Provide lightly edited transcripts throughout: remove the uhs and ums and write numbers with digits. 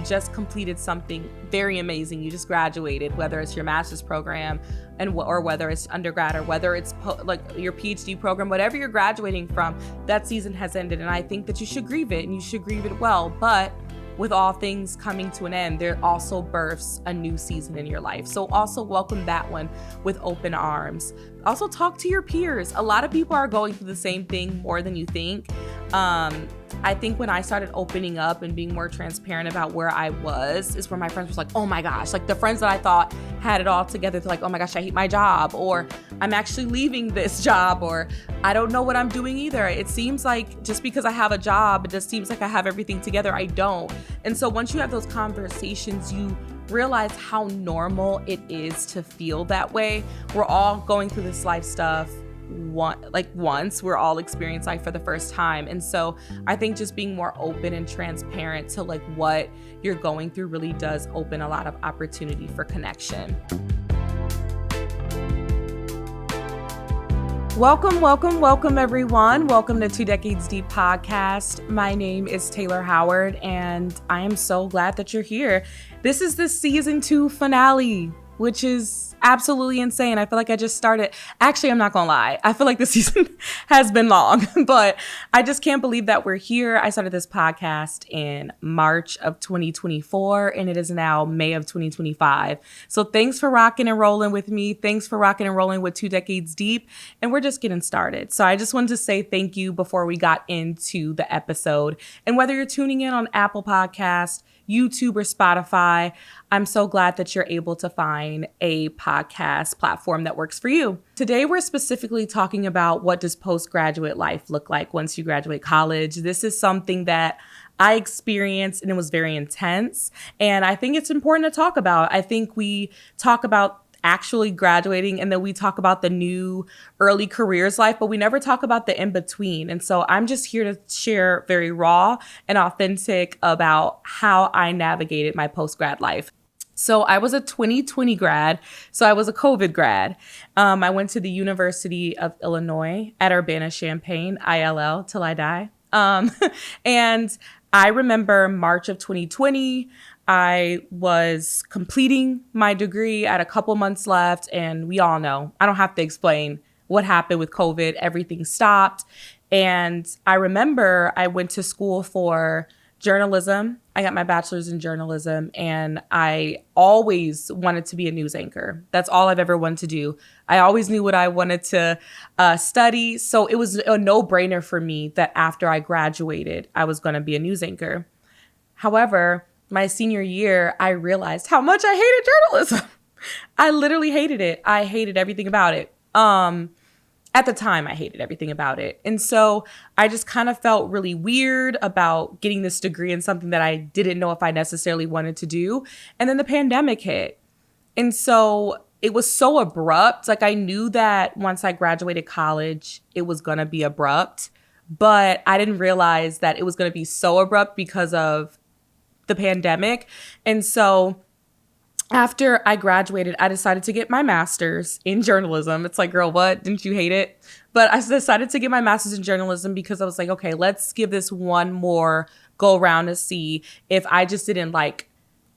just completed something very amazing. You just graduated, whether it's your master's program or whether it's undergrad or whether it's like your PhD program, whatever you're graduating from, that season has ended. And I think that you should grieve it, and you should grieve it well. But with all things coming to an end, there also births a new season in your life. So also welcome that one with open arms. Also talk to your peers. A lot of people are going through the same thing more than you think. I think when I started opening up and being more transparent about where I was is where my friends was like, oh my gosh, like the friends that I thought had it all together, they're like, oh my gosh, I hate my job, or I'm actually leaving this job, or I don't know what I'm doing either. It seems like just because I have a job, it just seems like I have everything together. I don't. And so once you have those conversations, you realize how normal it is to feel that way. We're all going through this life stuff once. We're all experiencing life for the first time. And so I think just being more open and transparent to like what you're going through really does open a lot of opportunity for connection. Welcome everyone. Welcome to 2 Decades Deep podcast. My name is Taylor Howard and I am so glad that you're here. This is the season 2 finale, which is absolutely insane. I feel like I just started. Actually, I'm not gonna lie. I feel like the season has been long, but I just can't believe that we're here. I started this podcast in March of 2024, and it is now May of 2025. So thanks for rocking and rolling with me. Thanks for rocking and rolling with 2 Decades Deep, and we're just getting started. So I just wanted to say thank you before we got into the episode. And whether you're tuning in on Apple Podcasts, YouTube, or Spotify, I'm so glad that you're able to find a podcast platform that works for you. Today, we're specifically talking about what does postgraduate life look like once you graduate college. This is something that I experienced and it was very intense. And I think it's important to talk about. I think we talk about actually graduating and then we talk about the new early careers life, but we never talk about the in-between. And so I'm just here to share very raw and authentic about how I navigated my post-grad life. So I was a 2020 grad, so I was a COVID grad. I went to the University of Illinois at Urbana-Champaign, ILL, till I die. And I remember March of 2020, I was completing my degree. I had a couple months left, and we all know, I don't have to explain what happened with COVID. Everything stopped. And I remember I went to school for journalism. I got my bachelor's in journalism, and I always wanted to be a news anchor. That's all I've ever wanted to do. I always knew what I wanted to study. So it was a no-brainer for me that after I graduated, I was going to be a news anchor. However, my senior year, I realized how much I hated journalism. I literally hated it. I hated everything about it. At the time, I hated everything about it. And so I just kind of felt really weird about getting this degree in something that I didn't know if I necessarily wanted to do. And then the pandemic hit. And so it was so abrupt. Like I knew that once I graduated college, it was going to be abrupt. But I didn't realize that it was going to be so abrupt because of the pandemic. And so after I graduated, I decided to get my master's in journalism. It's like, girl, what? Didn't you hate it? But I decided to get my master's in journalism because I was like, okay, let's give this one more go around to see if I just didn't like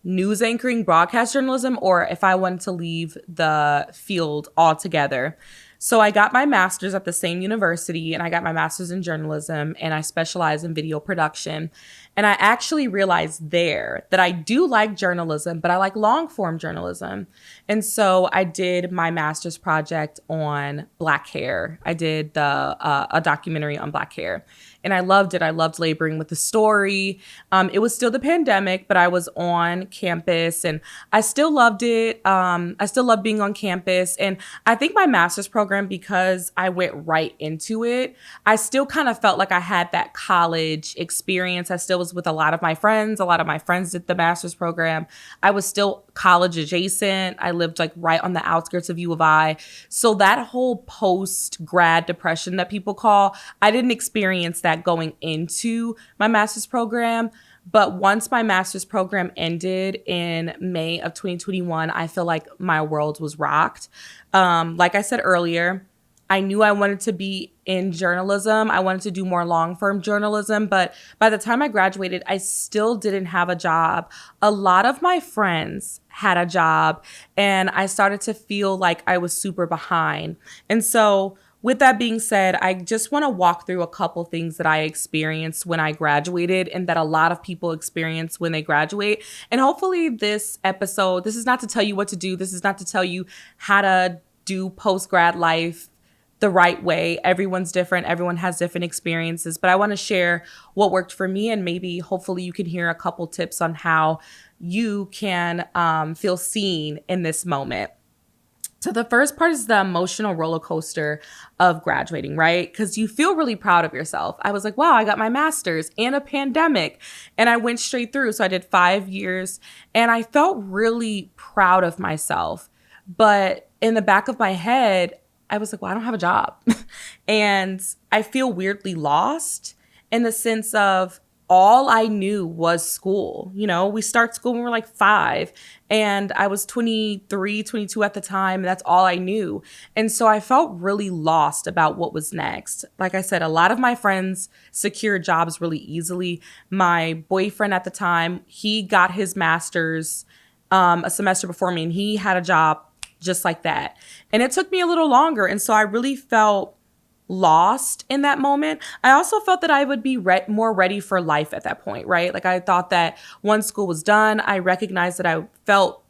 news anchoring, broadcast journalism, or if I wanted to leave the field altogether. So I got my master's at the same university, and I got my master's in journalism, and I specialize in video production. And I actually realized there that I do like journalism, but I like long form journalism. And so I did my master's project on Black hair. I did a documentary on Black hair. And I loved it. I loved laboring with the story. It was still the pandemic, but I was on campus and I still loved it. I still love being on campus. And I think my master's program, because I went right into it, I still kind of felt like I had that college experience. I still was with a lot of my friends. A lot of my friends did the master's program. I was still college adjacent. I lived like right on the outskirts of U of I. So that whole post-grad depression that people call, I didn't experience that going into my master's program. But once my master's program ended in May of 2021, I feel like my world was rocked. Like I said earlier, I knew I wanted to be in journalism. I wanted to do more long-form journalism, but by the time I graduated, I still didn't have a job. A lot of my friends had a job, and I started to feel like I was super behind. And so, with that being said, I just want to walk through a couple things that I experienced when I graduated and that a lot of people experience when they graduate. And hopefully this episode, this is not to tell you what to do. This is not to tell you how to do post-grad life the right way. Everyone's different. Everyone has different experiences, but I want to share what worked for me, and maybe hopefully you can hear a couple tips on how you can feel seen in this moment. So the first part is the emotional roller coaster of graduating, right? Because you feel really proud of yourself. I was like, wow, I got my master's and a pandemic, and I went straight through. So I did 5 years, and I felt really proud of myself. But in the back of my head, I was like, well, I don't have a job. And I feel weirdly lost in the sense of all I knew was school. You know, we start school when we're like 5, and I was 23, 22 at the time. And that's all I knew. And so I felt really lost about what was next. Like I said, a lot of my friends secured jobs really easily. My boyfriend at the time, he got his master's a semester before me, and he had a job just like that. And it took me a little longer. And so I really felt lost in that moment. I also felt that I would be more ready for life at that point, right? Like I thought that once school was done, I recognized that I felt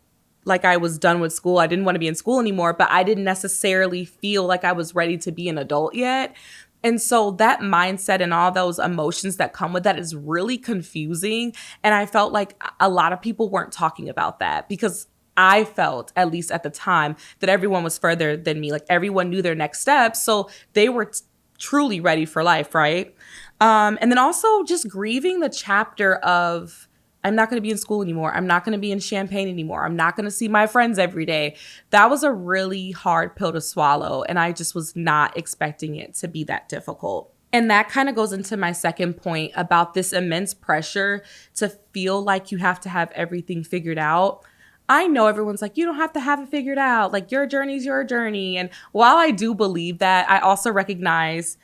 like I was done with school. I didn't want to be in school anymore, but I didn't necessarily feel like I was ready to be an adult yet. And so that mindset and all those emotions that come with that is really confusing. And I felt like a lot of people weren't talking about that because I felt, at least at the time, that everyone was further than me. Like everyone knew their next steps. So they were truly ready for life, right? And then also just grieving the chapter of, I'm not going to be in school anymore. I'm not going to be in Champaign anymore. I'm not going to see my friends every day. That was a really hard pill to swallow. And I just was not expecting it to be that difficult. And that kind of goes into my second point about this immense pressure to feel like you have to have everything figured out. I know everyone's like, you don't have to have it figured out. Like your journey's your journey. And while I do believe that, I also recognize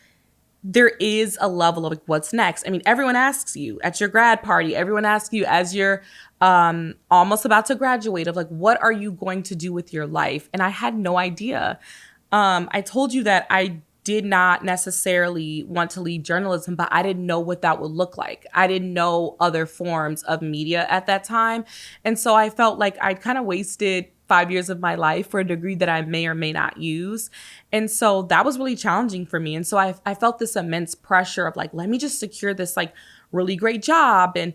there is a level of like, what's next? I mean, everyone asks you at your grad party, everyone asks you as you're almost about to graduate of like, what are you going to do with your life? And I had no idea. I told you that I did not necessarily want to leave journalism, but I didn't know what that would look like. I didn't know other forms of media at that time. And so I felt like I'd kind of wasted 5 years of my life for a degree that I may or may not use. And so that was really challenging for me. And so I felt this immense pressure of like, let me just secure this like really great job and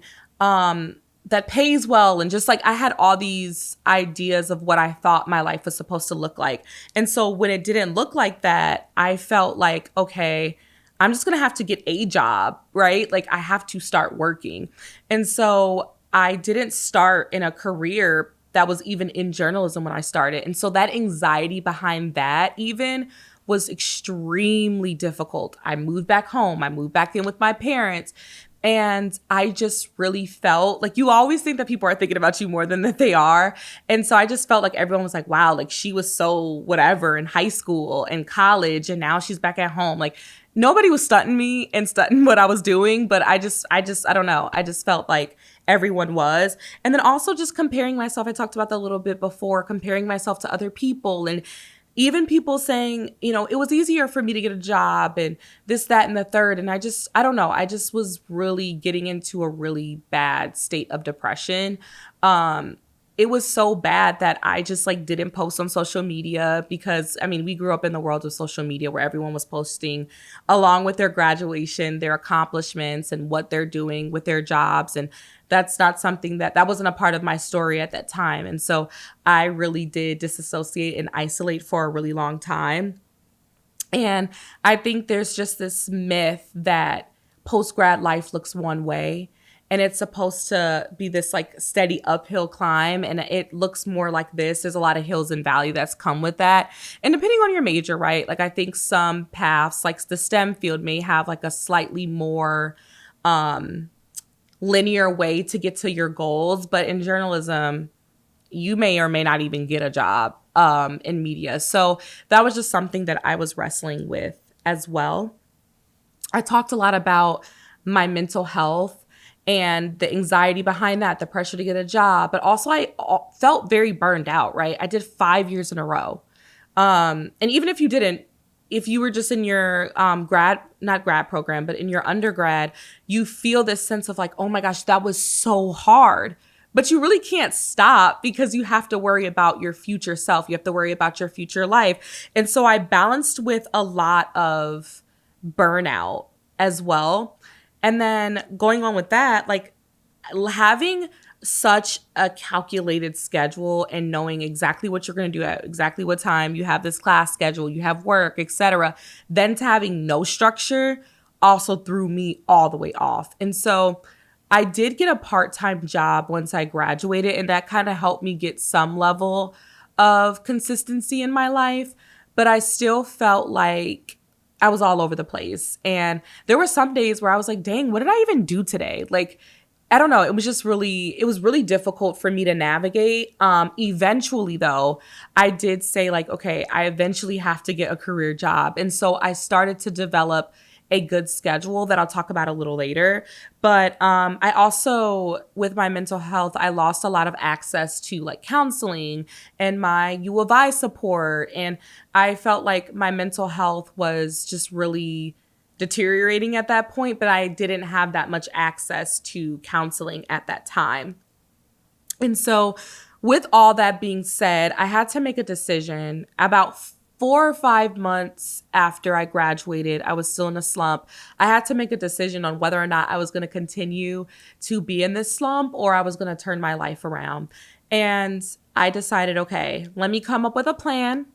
that pays well. And just like I had all these ideas of what I thought my life was supposed to look like. And so when it didn't look like that, I felt like, okay, I'm just going to have to get a job, right? Like I have to start working. And so I didn't start in a career that was even in journalism when I started. And so that anxiety behind that even was extremely difficult. I moved back home. I moved back in with my parents. And I just really felt like you always think that people are thinking about you more than that they are. And so I just felt like everyone was like, wow, like she was so whatever in high school and college, and now she's back at home. Like nobody was stunting me and stunting what I was doing. But I don't know. I just felt like everyone was. And then also just comparing myself. I talked about that a little bit before, comparing myself to other people and even people saying, you know, it was easier for me to get a job and this, that, and the third. And I don't know. I just was really getting into a really bad state of depression. It was so bad that I just like didn't post on social media because, I mean, we grew up in the world of social media where everyone was posting along with their graduation, their accomplishments and what they're doing with their jobs. And that's not something that wasn't a part of my story at that time. And so I really did disassociate and isolate for a really long time. And I think there's just this myth that post-grad life looks one way. And it's supposed to be this like steady uphill climb. And it looks more like this. There's a lot of hills and valleys that's come with that. And depending on your major, right? Like I think some paths, like the STEM field may have like a slightly more linear way to get to your goals. But in journalism, you may or may not even get a job in media. So that was just something that I was wrestling with as well. I talked a lot about my mental health and the anxiety behind that, the pressure to get a job, but also I felt very burned out, right? I did 5 years in a row. And even if you didn't, if you were just in your not grad program, but in your undergrad, you feel this sense of like, oh my gosh, that was so hard. But you really can't stop because you have to worry about your future self. You have to worry about your future life. And so I balanced with a lot of burnout as well. And then going on with that, like having such a calculated schedule and knowing exactly what you're going to do at exactly what time, you have this class schedule, you have work, etc. Then to having no structure also threw me all the way off. And so I did get a part-time job once I graduated, and that kind of helped me get some level of consistency in my life, but I still felt like I was all over the place. And there were some days where I was like, dang, what did I even do today? Like, I don't know. It was really difficult for me to navigate. Eventually though, I did say like, okay, I eventually have to get a career job. And so I started to develop a good schedule that I'll talk about a little later. But I also, with my mental health, I lost a lot of access to like counseling and my U of I support. And I felt like my mental health was just really deteriorating at that point, but I didn't have that much access to counseling at that time. And so with all that being said, I had to make a decision about 4 or 5 months after I graduated. I was still in a slump. I had to make a decision on whether or not I was going to continue to be in this slump or I was going to turn my life around. And I decided, okay, let me come up with a plan.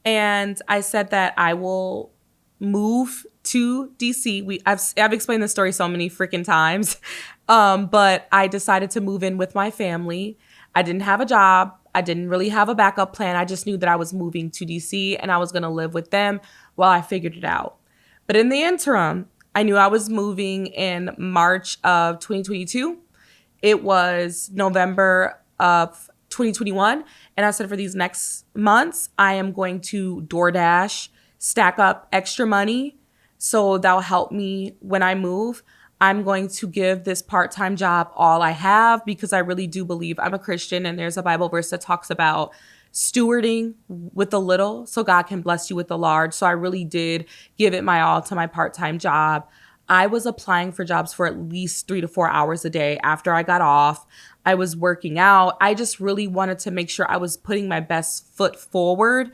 And I said that I will move to DC. I've explained this story so many freaking times. But I decided to move in with my family. I didn't have a job. I didn't really have a backup plan. I just knew that I was moving to DC and I was going to live with them while I figured it out. But in the interim, I knew I was moving in March of 2022. It was November of 2021. And I said, for these next months, I am going to DoorDash, stack up extra money so that'll help me when I move. I'm going to give this part-time job all I have because I really do believe, I'm a Christian, and there's a Bible verse that talks about stewarding with the little so God can bless you with the large. So I really did give it my all to my part-time job. I was applying for jobs for at least 3 to 4 hours a day after I got off. I was working out. I just really wanted to make sure I was putting my best foot forward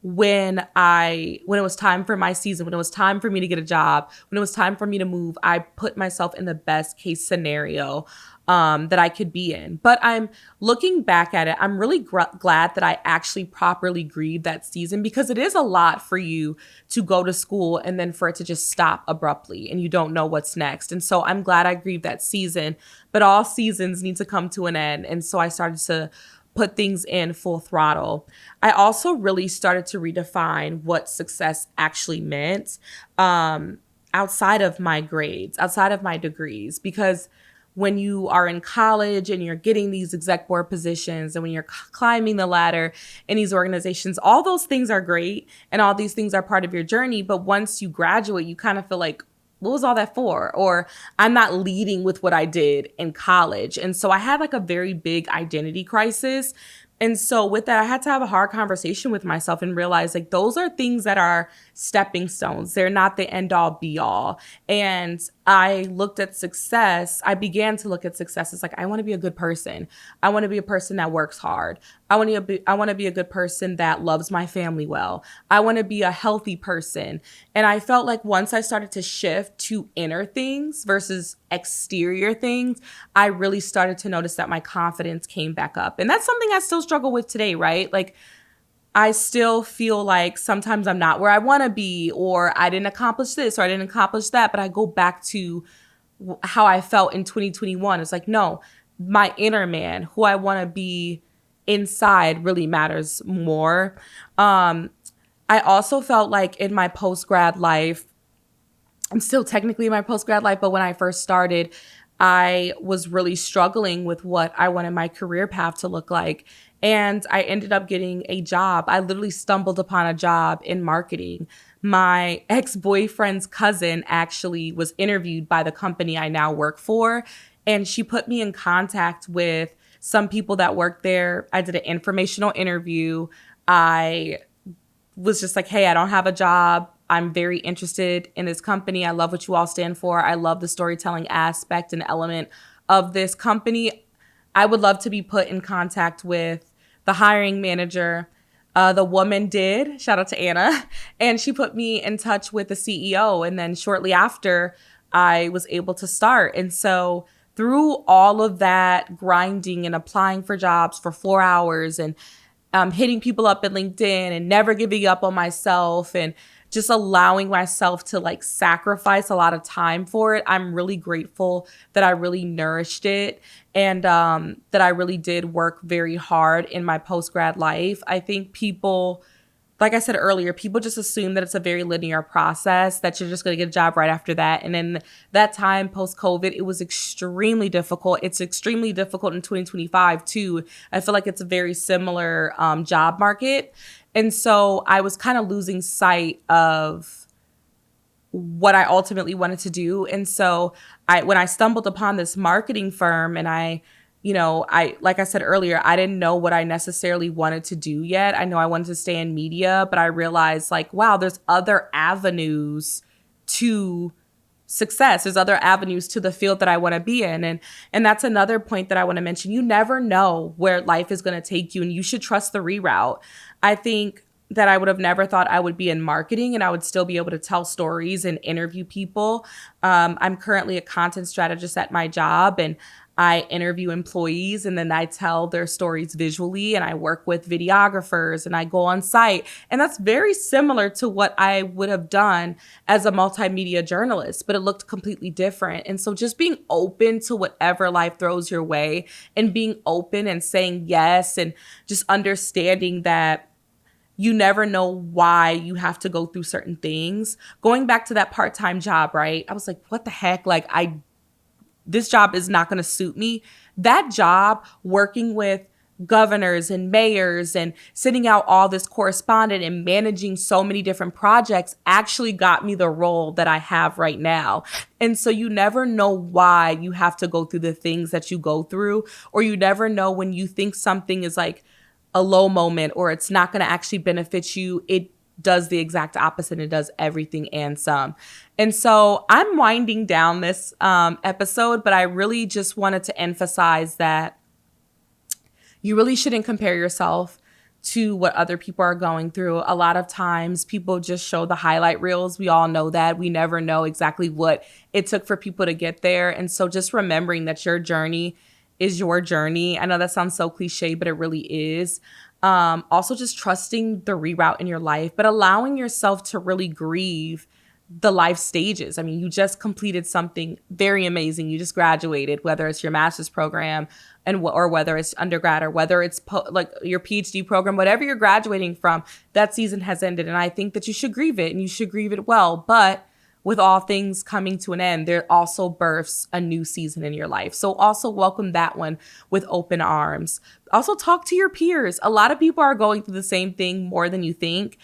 when it was time for my season, when it was time for me to get a job, when it was time for me to move. I put myself in the best case scenario that I could be in. But I'm looking back at it, I'm really glad that I actually properly grieved that season, because it is a lot for you to go to school and then for it to just stop abruptly and you don't know what's next. And so I'm glad I grieved that season, but all seasons need to come to an end. And so I started to put things in full throttle. I also really started to redefine what success actually meant outside of my grades, outside of my degrees, because when you are in college and you're getting these exec board positions and when you're climbing the ladder in these organizations, all those things are great and all these things are part of your journey. But once you graduate, you kind of feel like, what was all that for? Or I'm not leading with what I did in college. And so I had like a very big identity crisis. And so with that, I had to have a hard conversation with myself and realize like those are things that are stepping stones. They're not the end all be all. And I looked at success. I began to look at success as like, I want to be a good person. I want to be a person that works hard. I want to be a good person that loves my family well. I want to be a healthy person. And I felt like once I started to shift to inner things versus exterior things, I really started to notice that my confidence came back up. And that's something I still struggle with today, right? Like I still feel like sometimes I'm not where I want to be, or I didn't accomplish this, or I didn't accomplish that. But I go back to how I felt in 2021. It's like, no, my inner man, who I want to be inside, really matters more. I also felt like in my post-grad life, I'm still technically in my post-grad life, but when I first started, I was really struggling with what I wanted my career path to look like. And I ended up getting a job. I literally stumbled upon a job in marketing. My ex-boyfriend's cousin actually was interviewed by the company I now work for, and she put me in contact with some people that work there. I did an informational interview. I was just like, hey, I don't have a job. I'm very interested in this company. I love what you all stand for. I love the storytelling aspect and element of this company. I would love to be put in contact with the hiring manager. The woman did, shout out to Anna, and she put me in touch with the CEO. And then shortly after, I was able to start. And so through all of that grinding and applying for jobs for 4 hours and hitting people up in LinkedIn and never giving up on myself and just allowing myself to like sacrifice a lot of time for it. I'm really grateful that I really nourished it and that I really did work very hard in my post-grad life. I think people, like I said earlier, people just assume that it's a very linear process, that you're just going to get a job right after that. And then that time post-COVID, it was extremely difficult. It's extremely difficult in 2025 too. I feel like it's a very similar job market. And so I was kind of losing sight of what I ultimately wanted to do. And so when I stumbled upon this marketing firm and like I said earlier, I didn't know what I necessarily wanted to do yet. I know I wanted to stay in media, but I realized like, wow, there's other avenues to success. There's other avenues to the field that I want to be in. And that's another point that I want to mention. You never know where life is going to take you, and you should trust the reroute. I think that I would have never thought I would be in marketing and I would still be able to tell stories and interview people. I'm currently a content strategist at my job, and I interview employees and then I tell their stories visually, and I work with videographers and I go on site. And that's very similar to what I would have done as a multimedia journalist, but it looked completely different. And so just being open to whatever life throws your way and being open and saying yes, and just understanding that you never know why you have to go through certain things. Going back to that part-time job, right? I was like, what the heck? Like this job is not going to suit me. That job, working with governors and mayors and sending out all this correspondence and managing so many different projects, actually got me the role that I have right now. And so you never know why you have to go through the things that you go through, or you never know when you think something is like a low moment or it's not going to actually benefit you, it does the exact opposite. It does everything and some. And so I'm winding down this episode, but I really just wanted to emphasize that you really shouldn't compare yourself to what other people are going through. A lot of times people just show the highlight reels. We all know that. We never know exactly what it took for people to get there. And so just remembering that your journey is your journey. I know that sounds so cliche, but it really is. Also just trusting the reroute in your life, but allowing yourself to really grieve the life stages. I mean, you just completed something very amazing. You just graduated, whether it's your master's program or whether it's undergrad or whether it's like your PhD program, whatever you're graduating from, that season has ended. And I think that you should grieve it, and you should grieve it well. But with all things coming to an end, there also births a new season in your life. So also welcome that one with open arms. Also talk to your peers. A lot of people are going through the same thing more than you think.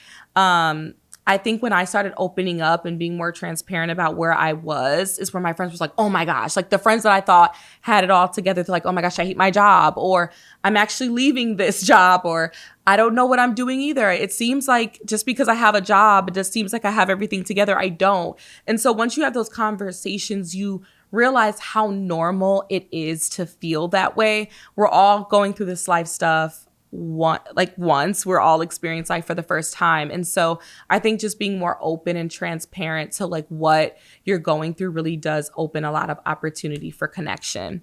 I think when I started opening up and being more transparent about where I was is where my friends was like, oh my gosh, like the friends that I thought had it all together, they're like, oh my gosh, I hate my job, or I'm actually leaving this job, or I don't know what I'm doing either. It seems like just because I have a job, it just seems like I have everything together. I don't. And so once you have those conversations, you realize how normal it is to feel that way. We're all going through this life stuff once. We're all experiencing life for the first time. And so I think just being more open and transparent to like what you're going through really does open a lot of opportunity for connection.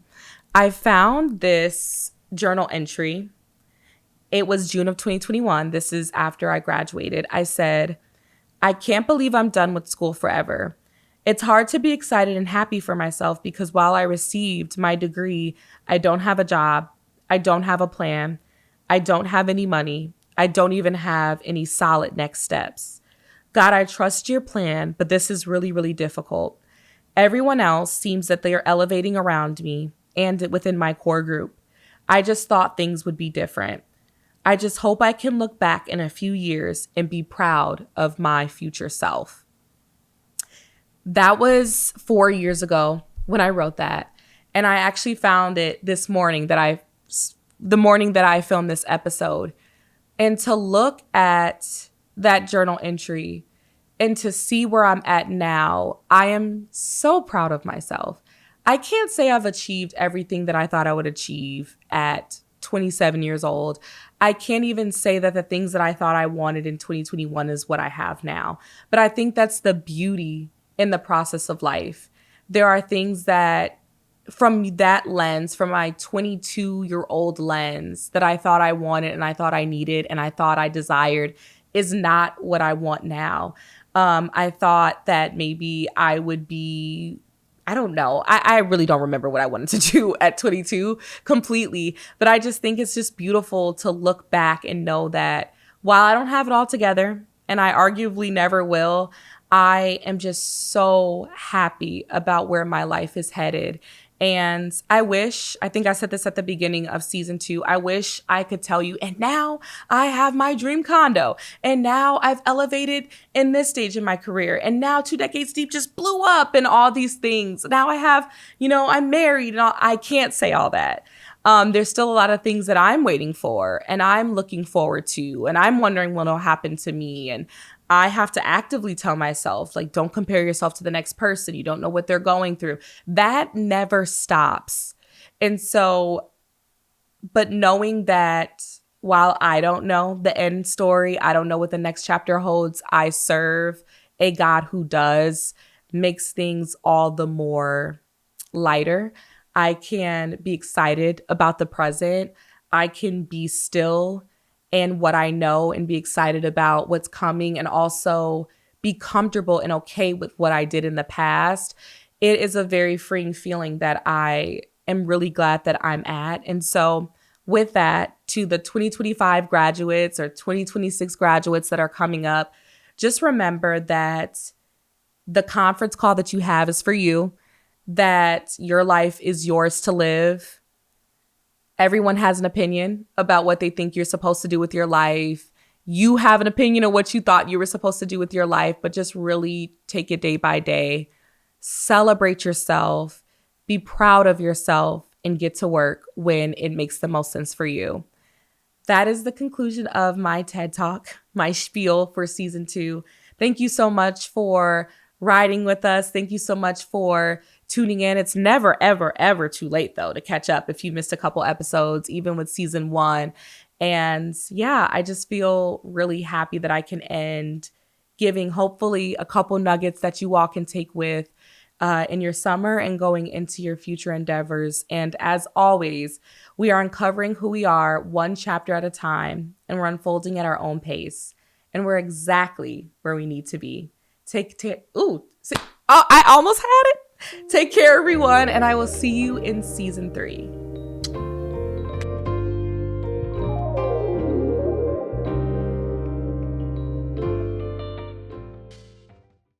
I found this journal entry. It was June of 2021. This is after I graduated. I said, I can't believe I'm done with school forever. It's hard to be excited and happy for myself because while I received my degree, I don't have a job. I don't have a plan. I don't have any money. I don't even have any solid next steps. God, I trust your plan, but this is really, really difficult. Everyone else seems that they are elevating around me and within my core group. I just thought things would be different. I just hope I can look back in a few years and be proud of my future self. That was 4 years ago when I wrote that. And I actually found it this morning the morning that I filmed this episode. And to look at that journal entry and to see where I'm at now, I am so proud of myself. I can't say I've achieved everything that I thought I would achieve at 27 years old. I can't even say that the things that I thought I wanted in 2021 is what I have now. But I think that's the beauty in the process of life. There are things that from that lens, from my 22-year-old lens, that I thought I wanted and I thought I needed and I thought I desired is not what I want now. I thought that maybe I would be, I don't know. I really don't remember what I wanted to do at 22 completely. But I just think it's just beautiful to look back and know that while I don't have it all together, and I arguably never will, I am just so happy about where my life is headed. And I think I said this at the beginning of season 2, I wish I could tell you, and now I have my dream condo, and now I've elevated in this stage in my career, and now 2 Decades Deep just blew up and all these things. Now I have, I'm married and I can't say all that. There's still a lot of things that I'm waiting for and I'm looking forward to, and I'm wondering what'll happen to me. And I have to actively tell myself, like, don't compare yourself to the next person. You don't know what they're going through. That never stops. And so, but knowing that while I don't know the end story, I don't know what the next chapter holds, I serve a God who does, makes things all the more lighter. I can be excited about the present. I can be still and what I know and be excited about what's coming, and also be comfortable and okay with what I did in the past. It is a very freeing feeling that I am really glad that I'm at. And so with that, to the 2025 graduates or 2026 graduates that are coming up, just remember that the conference call that you have is for you, that your life is yours to live. Everyone has an opinion about what they think you're supposed to do with your life. You have an opinion of what you thought you were supposed to do with your life, but just really take it day by day. Celebrate yourself, be proud of yourself, and get to work when it makes the most sense for you. That is the conclusion of my TED Talk, my spiel for season 2. Thank you so much for riding with us. Thank you so much for tuning in. It's never, ever, ever too late, though, to catch up if you missed a couple episodes, even with season 1. And yeah, I just feel really happy that I can end giving hopefully a couple nuggets that you all can take with in your summer and going into your future endeavors. And as always, we are uncovering who we are one chapter at a time, and we're unfolding at our own pace. And we're exactly where we need to be. I almost had it. Take care, everyone, and I will see you in season 3.